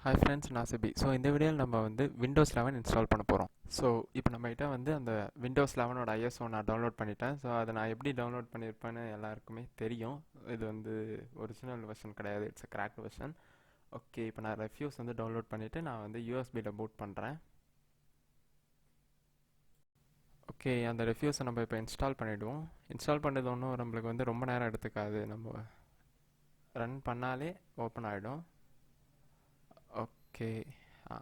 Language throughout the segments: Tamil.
ஹாய் ஃப்ரெண்ட்ஸ், நான் சிபி. ஸோ இந்த வீடியோவில் நம்ம வந்து விண்டோஸ் 11 இன்ஸ்டால் பண்ண போகிறோம். ஸோ இப்போ நம்மகிட்ட வந்து அந்த விண்டோஸ் 11ஓட ஐஎஸ்ஓ நான் டவுன்லோட் பண்ணிட்டேன். ஸோ அதை நான் எப்படி டவுன்லோட் பண்ணியிருப்பேன்னு எல்லாருக்குமே தெரியும். இது வந்து ஒரிஜினல் வெர்ஷன் கிடையாது, it's a cracked version. Okay, இப்போ நான் ரெஃப்யூஸ் வந்து டவுன்லோட் பண்ணிவிட்டு நான் வந்து யூஎஸ்பியில் பூட் பண்ணுறேன். ஓகே, அந்த ரெஃப்யூஸை நம்ம இப்போ இன்ஸ்டால் பண்ணிவிடுவோம். இன்ஸ்டால் பண்ணது ஒன்றும் நம்மளுக்கு வந்து ரொம்ப நேரம் எடுத்துக்காது. நம்ம ரன் பண்ணாலே ஓப்பன் ஆகிடும். ஓகே. ஆ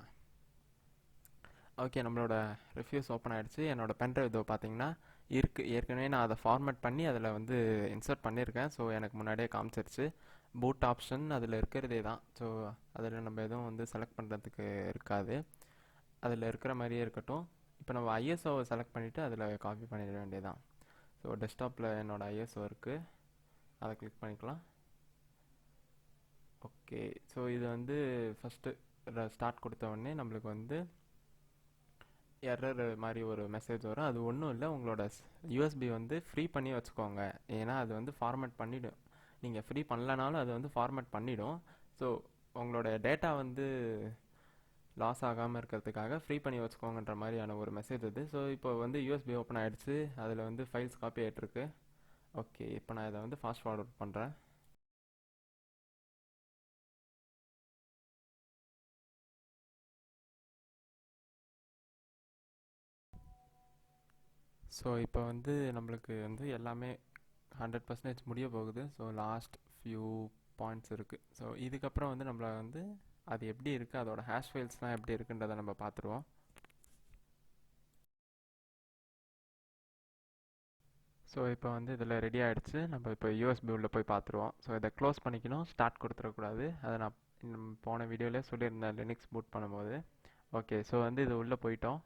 ஓகே, நம்மளோட ரிவ்யூஸ் ஓப்பன் ஆகிடுச்சு. என்னோடய பென்ட்ரைவ் இதோ பார்த்தீங்கன்னா இருக்குது. ஏற்கனவே நான் அதை ஃபார்மேட் பண்ணி அதில் வந்து இன்சர்ட் பண்ணியிருக்கேன். ஸோ எனக்கு முன்னாடியே காமிச்சிருச்சு. பூட் ஆப்ஷன் அதில் இருக்கிறதே தான். ஸோ அதில் நம்ம எதுவும் வந்து செலக்ட் பண்ணுறதுக்கு இருக்காது. அதில் இருக்கிற மாதிரியே இருக்கட்டும். இப்போ நம்ம ஐஎஸ்ஓவை செலக்ட் பண்ணிவிட்டு அதில் காப்பி பண்ணிட வேண்டியதான். ஸோ டெஸ்க்டாப்பில் என்னோடய ஐஎஸ்ஓ இருக்குது, அதை கிளிக் பண்ணிக்கலாம். ஓகே, ஸோ இது வந்து ஃபஸ்ட்டு ஸ்டார்ட் கொடுத்த உடனே நம்மளுக்கு வந்து எரர் மாதிரி ஒரு மெசேஜ் வரும். அது ஒன்றும் இல்லை, உங்களோட யூஎஸ்பி வந்து ஃப்ரீ பண்ணி வச்சுக்கோங்க. ஏன்னா அது வந்து ஃபார்மேட் பண்ணிவிடும். நீங்கள் ஃப்ரீ பண்ணலனாலும் அது வந்து ஃபார்மேட் பண்ணிவிடும். ஸோ உங்களோட டேட்டா வந்து லாஸ் ஆகாமல் இருக்கிறதுக்காக ஃப்ரீ பண்ணி வச்சுக்கோங்கன்ற மாதிரியான ஒரு மெசேஜ் அது. ஸோ இப்போ வந்து யூஎஸ்பி ஓப்பன் ஆகிடுச்சு, அதில் வந்து ஃபைல்ஸ் காப்பி ஆகிட்டுருக்கு. ஓகே, இப்போ நான் இதை வந்து ஃபாஸ்ட் ஃபார்வர்ட் பண்ணுறேன். ஸோ இப்போ வந்து நம்மளுக்கு வந்து எல்லாமே 100% முடிய போகுது. ஸோ லாஸ்ட் ஃபியூ பாயிண்ட்ஸ் இருக்குது. ஸோ இதுக்கப்புறம் வந்து நம்மளை வந்து அது எப்படி இருக்குது, அதோட ஹேஷ் ஃபைல்ஸ்லாம் எப்படி இருக்குன்றதை நம்ம பார்த்துருவோம். ஸோ இப்போ வந்து இதில் ரெடி ஆகிடுச்சு. நம்ம இப்போ யூஎஸ்பி உள்ள போய் பார்த்துருவோம். ஸோ இதை க்ளோஸ் பண்ணிக்கணும், ஸ்டார்ட் கொடுத்துடக்கூடாது. அதை நான் போன வீடியோவிலே சொல்லியிருந்தேன் லினக்ஸ் பூட் பண்ணும்போது. ஓகே, ஸோ வந்து இது உள்ளே போயிட்டோம்.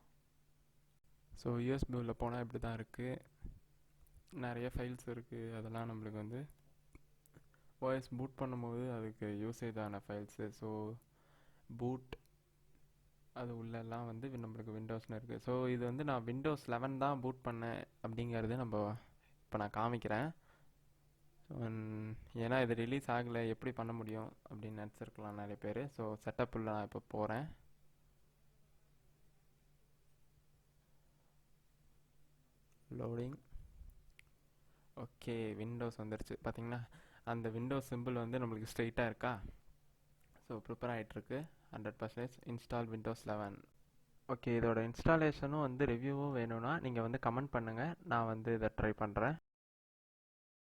ஸோ யூஎஸ்பி உள்ள போனால் இப்படி தான் இருக்குது. நிறைய ஃபைல்ஸ் இருக்குது. அதெல்லாம் நம்மளுக்கு வந்து ஓஎஸ் பூட் பண்ணும்போது அதுக்கு யூசேஜ் ஆன ஃபைல்ஸு. ஸோ பூட் அது உள்ளெல்லாம் வந்து நம்மளுக்கு விண்டோஸ்னு இருக்குது. ஸோ இது வந்து நான் விண்டோஸ் 11 தான் பூட் பண்ணேன் அப்படிங்கிறது நம்ம இப்போ நான் காமிக்கிறேன். ஏன்னா இது ரிலீஸ் ஆகலை, எப்படி பண்ண முடியும் அப்படின்னு நினச்சிருக்கலாம் நிறைய பேர். ஸோ செட்டப் உள்ள நான் இப்போ போகிறேன். லோடிங். ஓகே, விண்டோஸ் வந்துருச்சு. பார்த்தீங்கன்னா அந்த விண்டோஸ் சிம்பிள் வந்து நம்மளுக்கு ஸ்ட்ரெயிட்டாக இருக்கா. ஸோ ப்ரிப்பேர் ஆகிட்டுருக்கு. 100% இன்ஸ்டால் விண்டோஸ் 11. ஓகே, இதோட இன்ஸ்டாலேஷனும் வந்து ரிவ்யூவும் வேணும்னா நீங்கள் வந்து கமெண்ட் பண்ணுங்கள், நான் வந்து இதை ட்ரை பண்ணுறேன்.